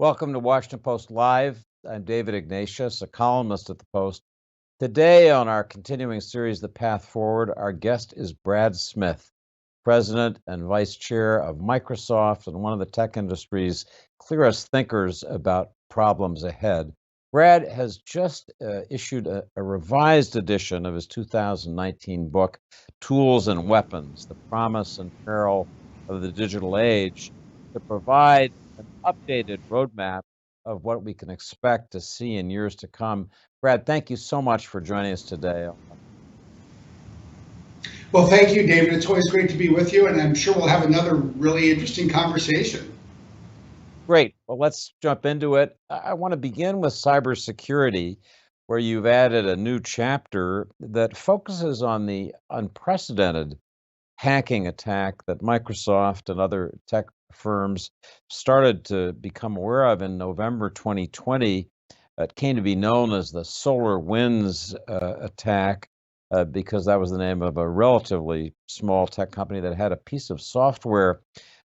Welcome to Washington Post Live. I'm David Ignatius, a columnist at the Post. Today on our continuing series, The Path Forward, our guest is Brad Smith, President and Vice Chair of Microsoft and one of the tech industry's clearest thinkers about problems ahead. Brad has just issued a revised edition of his 2019 book, Tools and Weapons, The Promise and Peril of the Digital Age, to provide an updated roadmap of what we can expect to see in years to come. Brad, thank you so much for joining us today. Well, thank you, David. It's always great to be with you, and I'm sure we'll have another really interesting conversation. Great. Well, let's jump into it. I want to begin with cybersecurity, where you've added a new chapter that focuses on the unprecedented hacking attack that Microsoft and other tech firms started to become aware of in November 2020. It came to be known as the SolarWinds attack because that was the name of a relatively small tech company that had a piece of software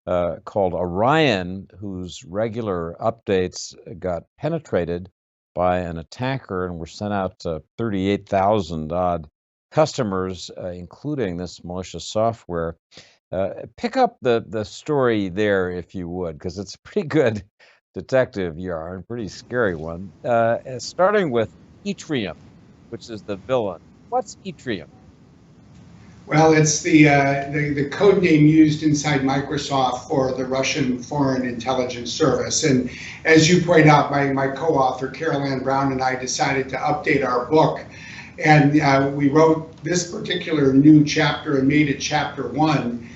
called Orion, whose regular updates got penetrated by an attacker and were sent out to 38,000 odd customers, including this malicious software. Pick up the story there, if you would, because it's a pretty good detective yarn, pretty scary one. Starting with Yttrium, which is the villain. What's Yttrium? Well, it's the code name used inside Microsoft for the Russian Foreign Intelligence Service. And as you point out, my co-author, Carol Ann Brown, and I decided to update our book. And we wrote this particular new chapter and made it chapter 1,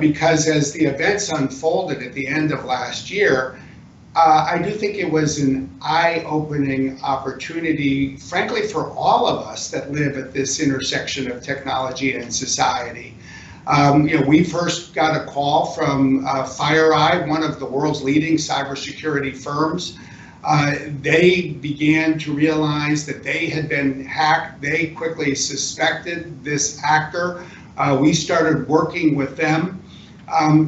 because as the events unfolded at the end of last year, I do think it was an eye-opening opportunity, frankly, for all of us that live at this intersection of technology and society. We first got a call from FireEye, one of the world's leading cybersecurity firms. They began to realize that they had been hacked. They quickly suspected this actor. We started working with them.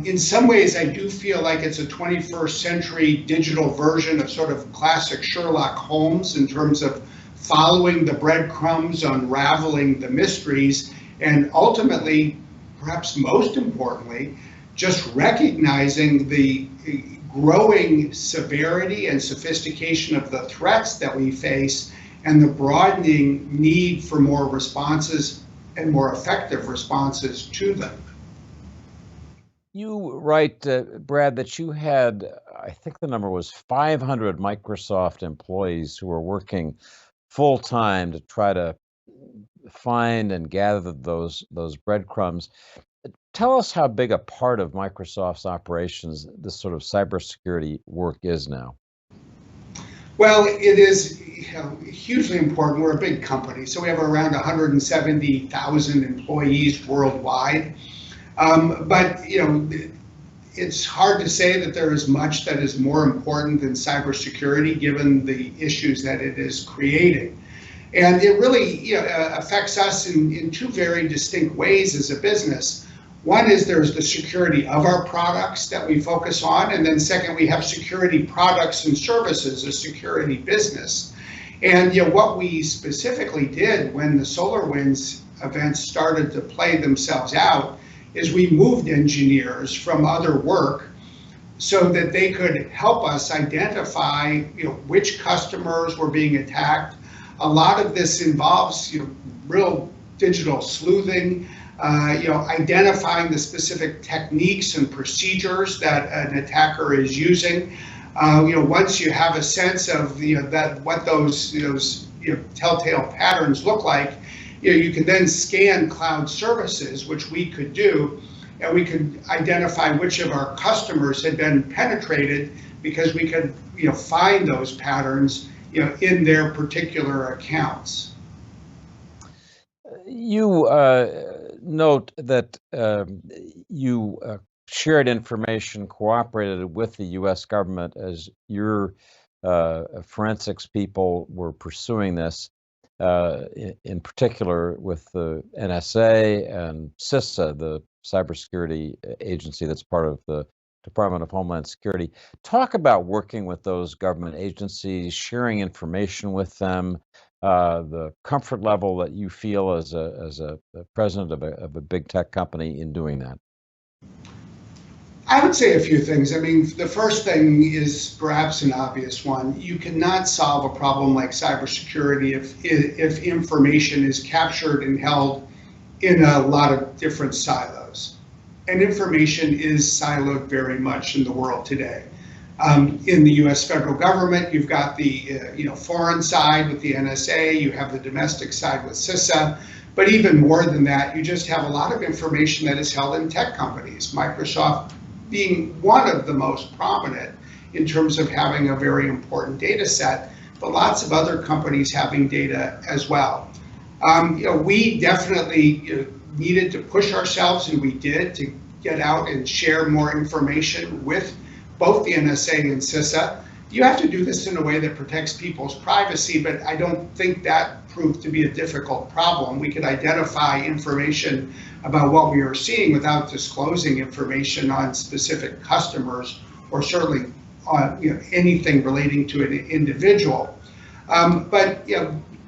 In some ways, I do feel like it's a 21st century digital version of sort of classic Sherlock Holmes in terms of following the breadcrumbs, unraveling the mysteries, and ultimately, perhaps most importantly, just recognizing the growing severity and sophistication of the threats that we face and the broadening need for more responses and more effective responses to them. You write, Brad, that you had, I think the number was 500 Microsoft employees who were working full time to try to find and gather those breadcrumbs. Tell us how big a part of Microsoft's operations this sort of cybersecurity work is now. Well, it is hugely important. We're a big company, so we have around 170,000 employees worldwide. But it's hard to say that there is much that is more important than cybersecurity, given the issues that it is creating. And it really affects us in two very distinct ways as a business. One is there's the security of our products that we focus on, and then second, we have security products and services, a security business. And what we specifically did when the SolarWinds events started to play themselves out is we moved engineers from other work so that they could help us identify which customers were being attacked. A lot of this involves real digital sleuthing, identifying the specific techniques and procedures that an attacker is using. Once you have a sense of what those telltale patterns look like, you can then scan cloud services, which we could do, and we could identify which of our customers had been penetrated because we could find those patterns in their particular accounts. You note that you shared information, cooperated with the U.S. government as your forensics people were pursuing this, in particular with the NSA and CISA, the cybersecurity agency that's part of the Department of Homeland Security. Talk about working with those government agencies, sharing information with them, the comfort level that you feel as a president of a big tech company in doing that. I would say a few things. I mean, the first thing is perhaps an obvious one. You cannot solve a problem like cybersecurity if information is captured and held in a lot of different silos. And information is siloed very much in the world today. In the U.S. federal government, you've got the foreign side with the NSA, you have the domestic side with CISA, but even more than that, you just have a lot of information that is held in tech companies, Microsoft being one of the most prominent in terms of having a very important data set, but lots of other companies having data as well. We definitely needed to push ourselves, and we did, to get out and share more information with both the NSA and CISA. You have to do this in a way that protects people's privacy, but I don't think that proved to be a difficult problem. We could identify information about what we were seeing without disclosing information on specific customers or certainly on anything relating to an individual. But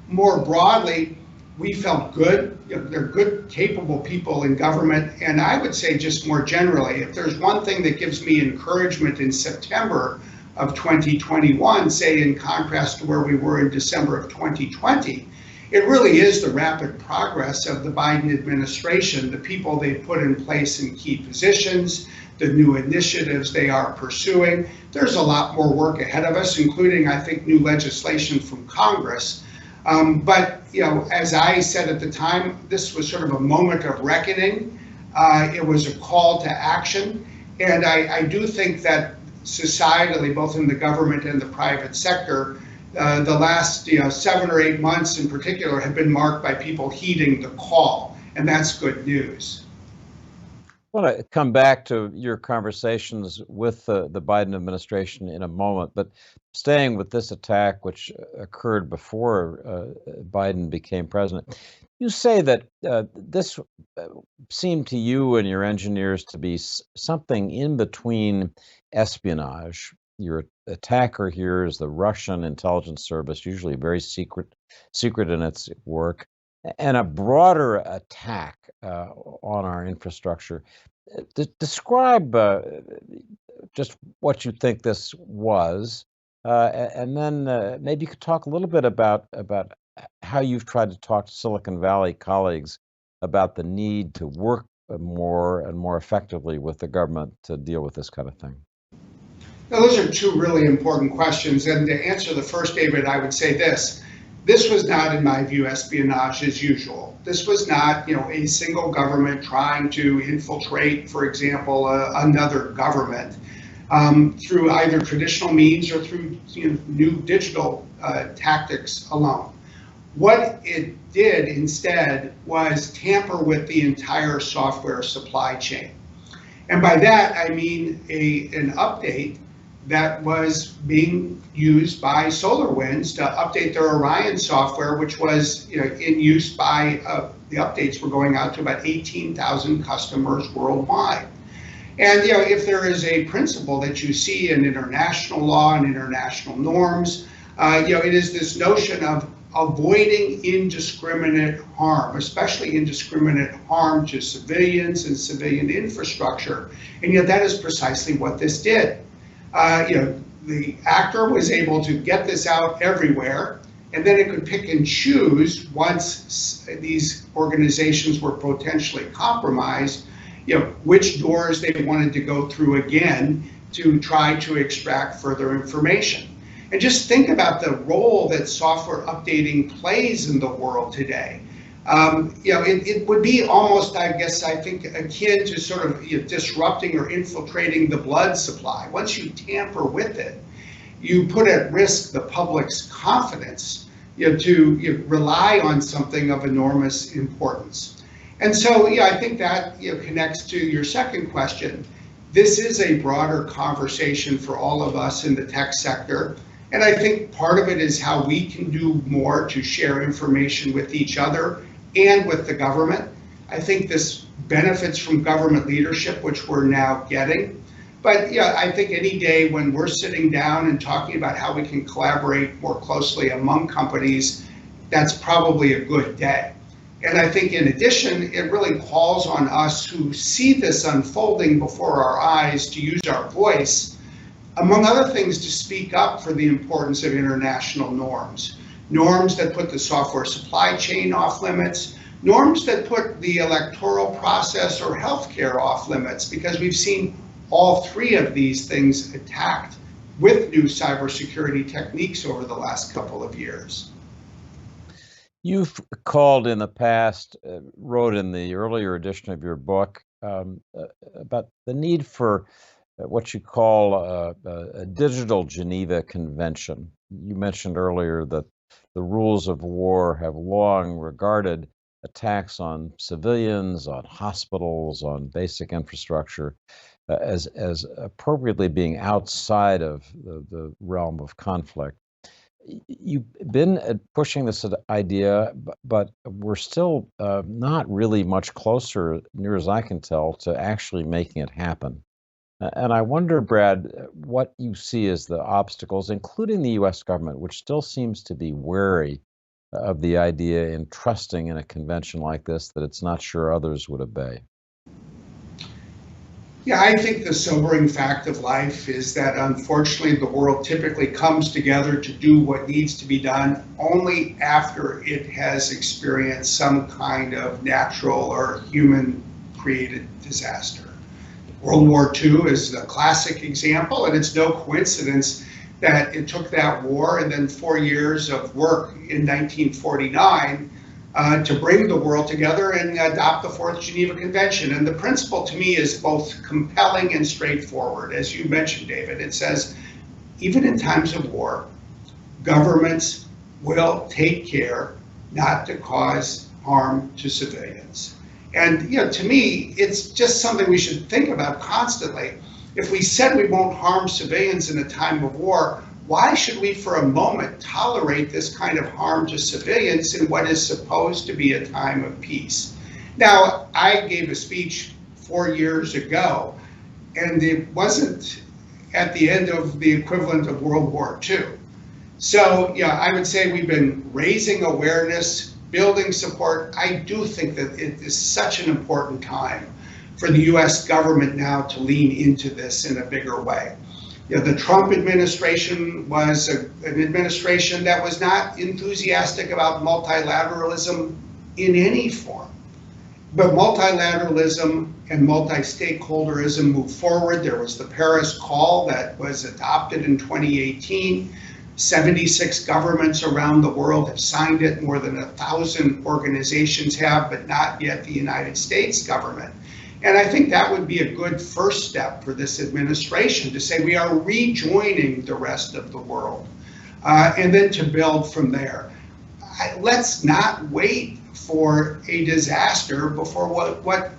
more broadly, we felt good. They're good, capable people in government. And I would say just more generally, if there's one thing that gives me encouragement in September of 2021, say in contrast to where we were in December of 2020, it really is the rapid progress of the Biden administration, the people they put in place in key positions, the new initiatives they are pursuing. There's a lot more work ahead of us, including, I think, new legislation from Congress. But as I said at the time, this was sort of a moment of reckoning. It was a call to action. And I do think that societally, both in the government and the private sector, the last 7 or 8 months in particular have been marked by people heeding the call, and that's good news. I want to come back to your conversations with the Biden administration in a moment, but staying with this attack, which occurred before Biden became president, you say that this seemed to you and your engineers to be something in between espionage. Your attacker here is the Russian intelligence service, usually very secret in its work, and a broader attack on our infrastructure. Describe just what you think this was, and then maybe you could talk a little bit about how you've tried to talk to Silicon Valley colleagues about the need to work more and more effectively with the government to deal with this kind of thing. Now, those are two really important questions. And to answer the first, David, I would say this. This was not, in my view, espionage as usual. This was not, a single government trying to infiltrate, for example, another government through either traditional means or through new digital tactics alone. What it did instead was tamper with the entire software supply chain. And by that, I mean an update that was being used by SolarWinds to update their Orion software, which was in use by, the updates were going out to about 18,000 customers worldwide. And if there is a principle that you see in international law and international norms, it is this notion of avoiding indiscriminate harm, especially indiscriminate harm to civilians and civilian infrastructure. And yet that is precisely what this did. The actor was able to get this out everywhere, and then it could pick and choose once these organizations were potentially compromised, which doors they wanted to go through again to try to extract further information. And just think about the role that software updating plays in the world today. It would be almost, I think, akin to sort of disrupting or infiltrating the blood supply. Once you tamper with it, you put at risk the public's confidence to rely on something of enormous importance. And so, I think that connects to your second question. This is a broader conversation for all of us in the tech sector. And I think part of it is how we can do more to share information with each other and with the government. I think this benefits from government leadership, which we're now getting. But yeah, I think any day when we're sitting down and talking about how we can collaborate more closely among companies, that's probably a good day. And I think in addition, it really calls on us who see this unfolding before our eyes to use our voice, among other things, to speak up for the importance of international norms. Norms that put the software supply chain off limits, norms that put the electoral process or healthcare off limits, because we've seen all three of these things attacked with new cybersecurity techniques over the last couple of years. You've called in the past, wrote in the earlier edition of your book about the need for what you call a digital Geneva Convention. You mentioned earlier that the rules of war have long regarded attacks on civilians, on hospitals, on basic infrastructure as appropriately being outside of the realm of conflict. You've been pushing this idea, but we're still not really much closer, near as I can tell, to actually making it happen. And I wonder, Brad, what you see as the obstacles, including the U.S. government, which still seems to be wary of the idea in trusting in a convention like this that it's not sure others would obey. Yeah, I think the sobering fact of life is that unfortunately the world typically comes together to do what needs to be done only after it has experienced some kind of natural or human created disaster. World War II is the classic example, and it's no coincidence that it took that war and then 4 years of work in 1949 to bring the world together and adopt the Fourth Geneva Convention. And the principle to me is both compelling and straightforward. As you mentioned, David, it says, even in times of war, governments will take care not to cause harm to civilians. And to me, it's just something we should think about constantly. If we said we won't harm civilians in a time of war, why should we for a moment tolerate this kind of harm to civilians in what is supposed to be a time of peace? Now, I gave a speech 4 years ago, and it wasn't at the end of the equivalent of World War II. So, I would say we've been raising awareness, building support. I do think that it is such an important time for the US government now to lean into this in a bigger way. The Trump administration was an administration that was not enthusiastic about multilateralism in any form. But multilateralism and multi-stakeholderism moved forward. There was the Paris Call that was adopted in 2018. 76 governments around the world have signed it. More than 1,000 organizations have, but not yet the United States government. And I think that would be a good first step for this administration to say we are rejoining the rest of the world, and then to build from there. Let's not wait for a disaster before what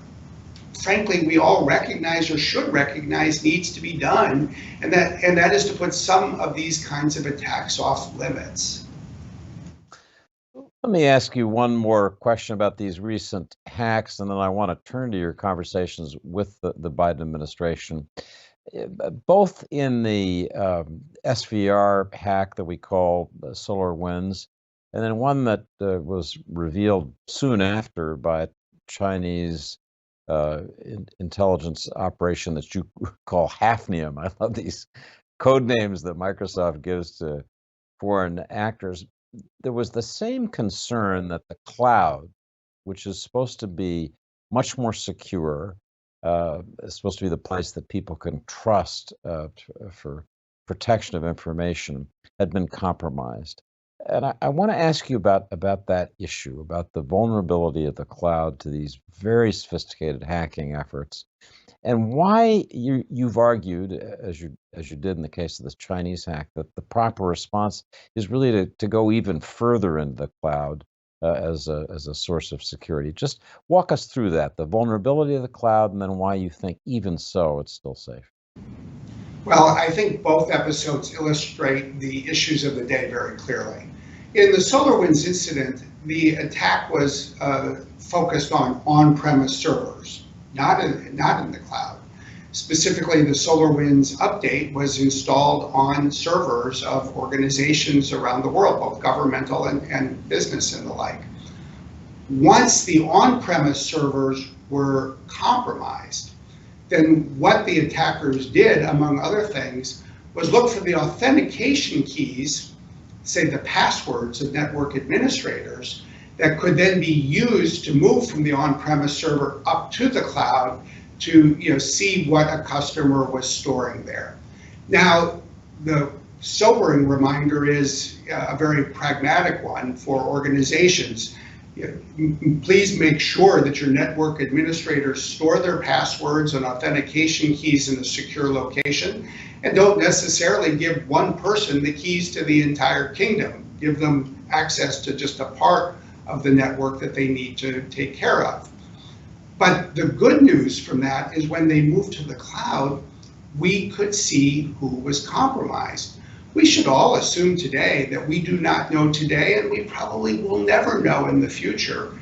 frankly we all recognize or should recognize needs to be done, and that is to put some of these kinds of attacks off limits. Let me ask you one more question about these recent hacks, and then I want to turn to your conversations with the Biden administration. Both in the SVR hack that we call SolarWinds, and then one that was revealed soon after by a Chinese intelligence operation that you call Hafnium. I love these code names that Microsoft gives to foreign actors. There was the same concern that the cloud, which is supposed to be much more secure, is supposed to be the place that people can trust for protection of information, had been compromised. And I want to ask you about that issue, about the vulnerability of the cloud to these very sophisticated hacking efforts, and why you've argued, as you did in the case of this Chinese hack, that the proper response is really to go even further into the cloud as a source of security. Just walk us through that, the vulnerability of the cloud, and then why you think even so it's still safe. Well, I think both episodes illustrate the issues of the day very clearly. In the SolarWinds incident, the attack was focused on on-premise servers, not in the cloud. Specifically, the SolarWinds update was installed on servers of organizations around the world, both governmental and business and the like. Once the on-premise servers were compromised, then what the attackers did, among other things, was look for the authentication keys, say the passwords of network administrators, that could then be used to move from the on-premise server up to the cloud to see what a customer was storing there. Now, the sobering reminder is a very pragmatic one for organizations. Please make sure that your network administrators store their passwords and authentication keys in a secure location, and don't necessarily give one person the keys to the entire kingdom. Give them access to just a part of the network that they need to take care of. But the good news from that is when they moved to the cloud, we could see who was compromised. We should all assume today that we do not know today, and we probably will never know in the future,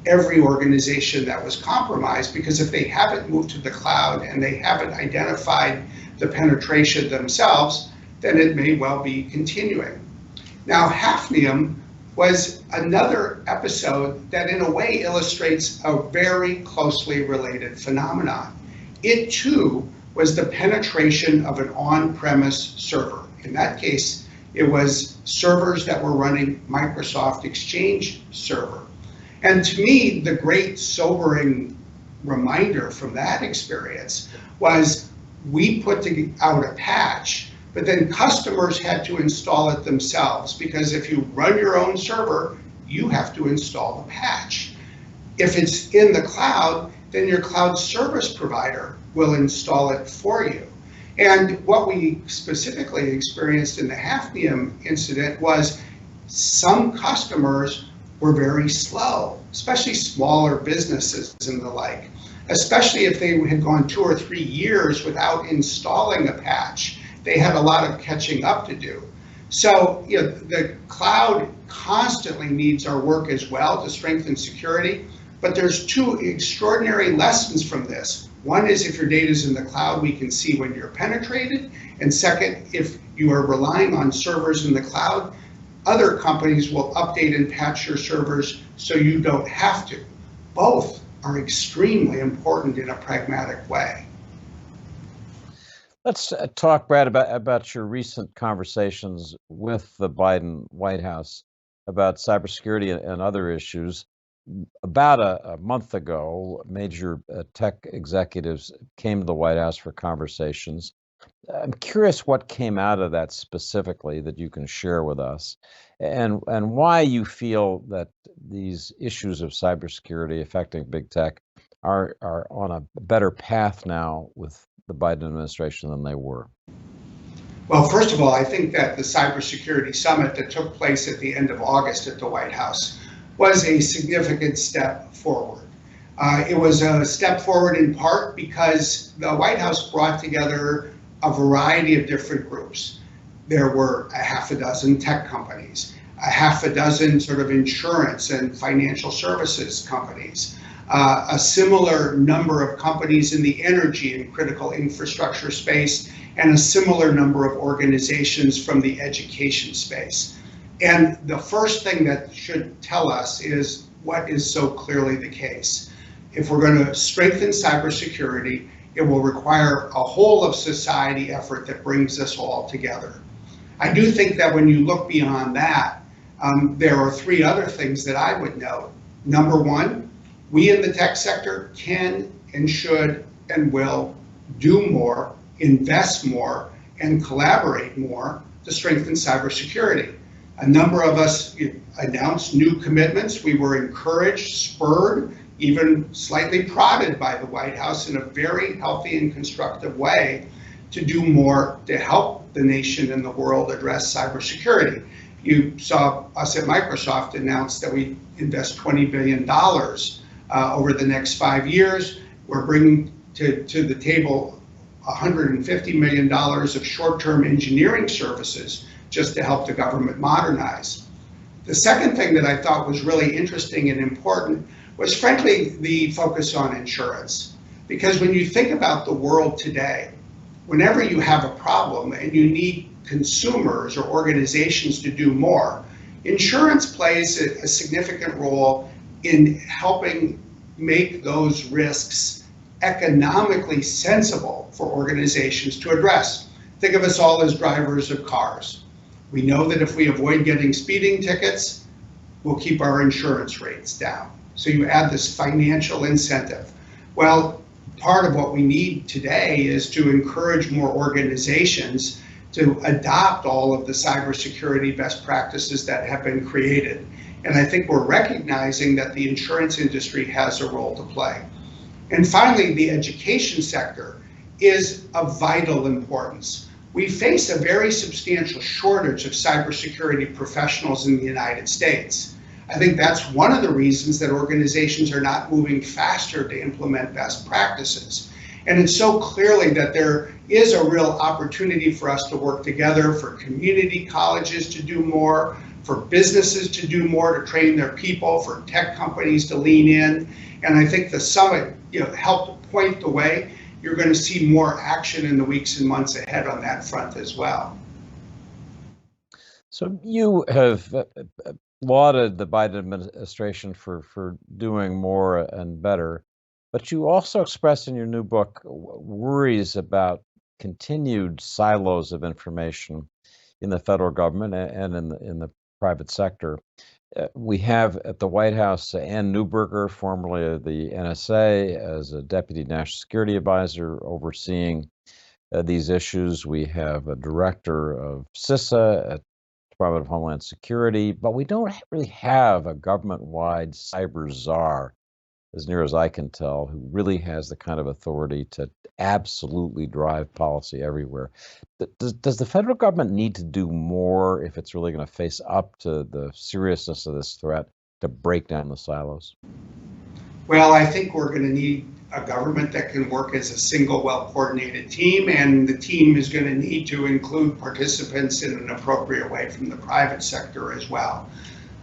every organization that was compromised, because if they haven't moved to the cloud and they haven't identified the penetration themselves, then it may well be continuing. Now, Hafnium was another episode that in a way illustrates a very closely related phenomenon. It too was the penetration of an on-premise server. In that case, it was servers that were running Microsoft Exchange Server. And to me, the great sobering reminder from that experience was we put out a patch, but then customers had to install it themselves, because if you run your own server, you have to install the patch. If it's in the cloud, then your cloud service provider will install it for you. And what we specifically experienced in the Hafnium incident was some customers were very slow, especially smaller businesses and the like, especially if they had gone 2 or 3 years without installing a patch. They had a lot of catching up to do. So the cloud constantly needs our work as well to strengthen security, but there's 2 extraordinary lessons from this. One is if your data is in the cloud, we can see when you're penetrated. And second, if you are relying on servers in the cloud, other companies will update and patch your servers so you don't have to. Both are extremely important in a pragmatic way. Let's talk, Brad, about your recent conversations with the Biden White House about cybersecurity and other issues. About a month ago, major tech executives came to the White House for conversations. I'm curious what came out of that specifically that you can share with us, and why you feel that these issues of cybersecurity affecting big tech are on a better path now with the Biden administration than they were. Well, first of all, I think that the cybersecurity summit that took place at the end of August at the White House was a significant step forward. It was a step forward in part because the White House brought together a variety of different groups. There were a half a dozen tech companies, a half a dozen sort of insurance and financial services companies, a similar number of companies in the energy and critical infrastructure space, and a similar number of organizations from the education space. And the first thing that should tell us is what is so clearly the case. If we're going to strengthen cybersecurity, it will require a whole of society effort that brings us all together. I do think that when you look beyond that, there are 3 other things that I would note. Number 1, we in the tech sector can and should and will do more, invest more, and collaborate more to strengthen cybersecurity. A number of us announced new commitments. We were encouraged, spurred, even slightly prodded by the White House in a very healthy and constructive way to do more to help the nation and the world address cybersecurity. You saw us at Microsoft announce that we invest $20 billion over the next 5 years. We're bringing to the table $150 million of short-term engineering services just to help the government modernize. The second thing that I thought was really interesting and important was, frankly, the focus on insurance. Because when you think about the world today, whenever you have a problem and you need consumers or organizations to do more, insurance plays a significant role in helping make those risks economically sensible for organizations to address. Think of us all as drivers of cars. We know that if we avoid getting speeding tickets, we'll keep our insurance rates down. So you add this financial incentive. Well, part of what we need today is to encourage more organizations to adopt all of the cybersecurity best practices that have been created. And I think we're recognizing that the insurance industry has a role to play. And finally, the education sector is of vital importance. We face a very substantial shortage of cybersecurity professionals in the United States. I think that's one of the reasons that organizations are not moving faster to implement best practices. And it's so clearly that there is a real opportunity for us to work together, for community colleges to do more, for businesses to do more to train their people, for tech companies to lean in. And I think the summit, helped point the way. You're going to see more action in the weeks and months ahead on that front as well. So you have lauded the Biden administration for doing more and better, but you also express in your new book worries about continued silos of information in the federal government and in the private sector. We have at the White House Ann Neuberger, formerly of the NSA, as a deputy national security advisor overseeing these issues. We have a director of CISA at Department of Homeland Security, but we don't really have a government-wide cyber czar, as near as I can tell, who really has the kind of authority to absolutely drive policy everywhere. Does the federal government need to do more if it's really going to face up to the seriousness of this threat to break down the silos? Well, I think we're going to need a government that can work as a single, well-coordinated team, and the team is going to need to include participants in an appropriate way from the private sector as well.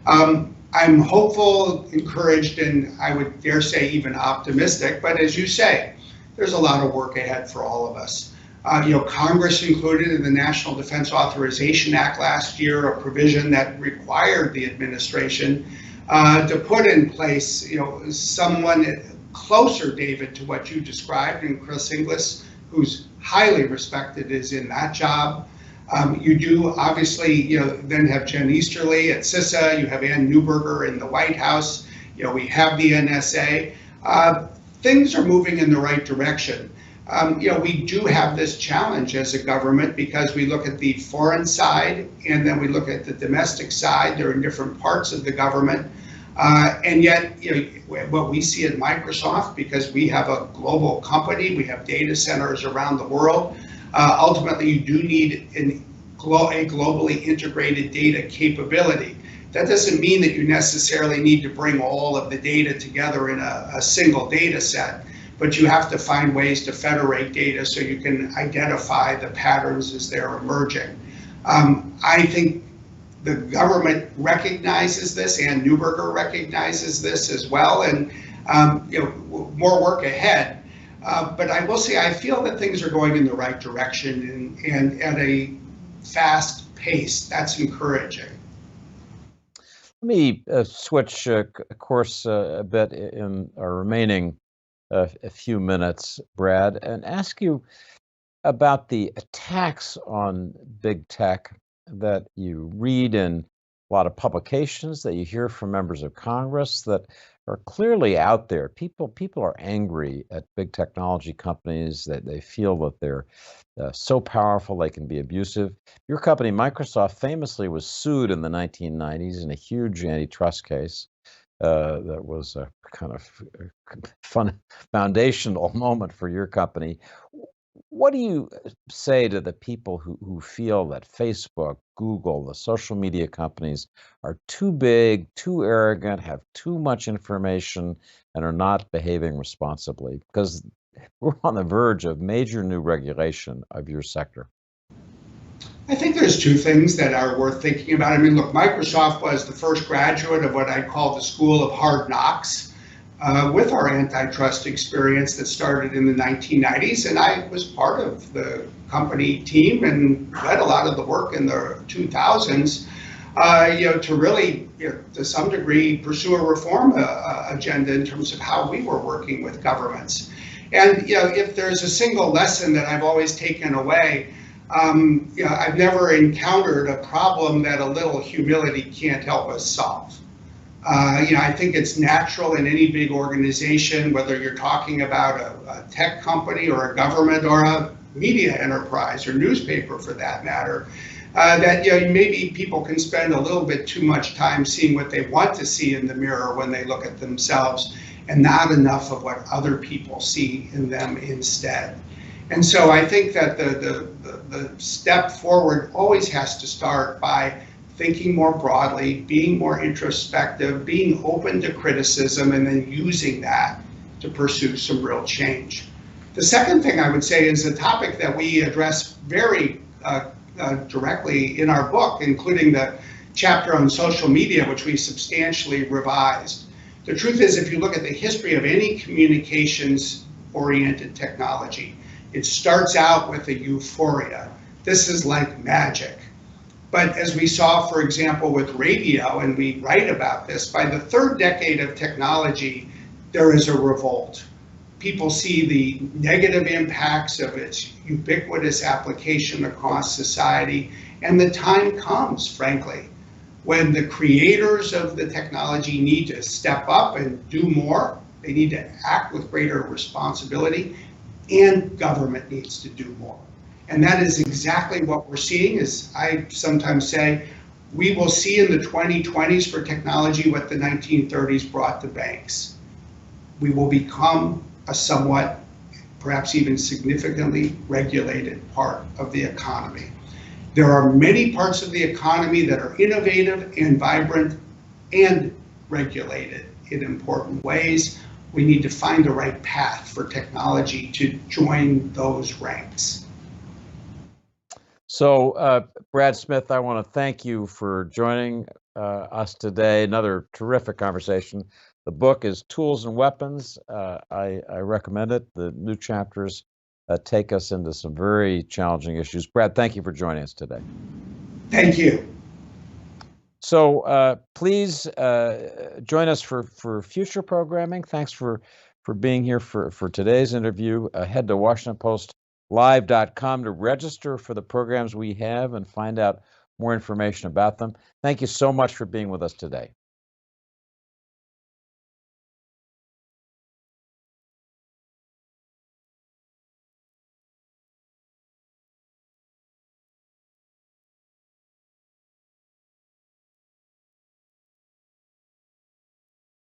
I'm hopeful, encouraged, and I would dare say even optimistic, but as you say, there's a lot of work ahead for all of us. Congress included in the National Defense Authorization Act last year a provision that required the administration to put in place, someone closer, David, to what you described, and Chris Inglis, who's highly respected, is in that job. You do obviously, then have Jen Easterly at CISA. You have Ann Neuberger in the White House. We have the NSA. Things are moving in the right direction. We do have this challenge as a government because we look at the foreign side and then we look at the domestic side. They're in different parts of the government. And yet, what we see at Microsoft, because we have a global company, we have data centers around the world, ultimately you do need a globally integrated data capability. That doesn't mean that you necessarily need to bring all of the data together in a single data set, but you have to find ways to federate data so you can identify the patterns as they're emerging. I think the government recognizes this, and Neuberger recognizes this as well, and more work ahead. But I will say I feel that things are going in the right direction and at a fast pace. That's encouraging. Let me switch course a bit in our remaining a few minutes, Brad, and ask you about the attacks on big tech that you read in a lot of publications, that you hear from members of Congress, that are clearly out there. People are angry at big technology companies, that they feel that they're so powerful they can be abusive. Your company, Microsoft, famously was sued in the 1990s in a huge antitrust case. That was a kind of fun foundational moment for your company. What do you say to the people who feel that Facebook, Google, the social media companies are too big, too arrogant, have too much information, and are not behaving responsibly? Because we're on the verge of major new regulation of your sector. I think there's two things that are worth thinking about. I mean, look, Microsoft was the first graduate of what I call the School of Hard Knocks. with our antitrust experience that started in the 1990s. And I was part of the company team and led a lot of the work in the 2000s, to really, to some degree, pursue a reform agenda in terms of how we were working with governments. And if there's a single lesson that I've always taken away, I've never encountered a problem that a little humility can't help us solve. I think it's natural in any big organization, whether you're talking about a tech company or a government or a media enterprise or newspaper for that matter, that maybe people can spend a little bit too much time seeing what they want to see in the mirror when they look at themselves, and not enough of what other people see in them instead. And so I think that the step forward always has to start by thinking more broadly, being more introspective, being open to criticism, and then using that to pursue some real change. The second thing I would say is a topic that we address very directly in our book, including the chapter on social media, which we substantially revised. The truth is, if you look at the history of any communications-oriented technology, it starts out with a euphoria. This is like magic. But as we saw, for example, with radio, and we write about this, by the third decade of technology, there is a revolt. People see the negative impacts of its ubiquitous application across society, and the time comes, frankly, when the creators of the technology need to step up and do more. They need to act with greater responsibility, and government needs to do more. And that is exactly what we're seeing. As I sometimes say, we will see in the 2020s for technology what the 1930s brought to banks. We will become a somewhat, perhaps even significantly regulated part of the economy. There are many parts of the economy that are innovative and vibrant and regulated in important ways. We need to find the right path for technology to join those ranks. So, Brad Smith, I want to thank you for joining us today. Another terrific conversation. The book is Tools and Weapons. I recommend it. The new chapters take us into some very challenging issues. Brad, thank you for joining us today. Thank you. So please join us for future programming. Thanks for being here for today's interview. Head to WashingtonPostLive.com to register for the programs we have and find out more information about them. Thank you so much for being with us today.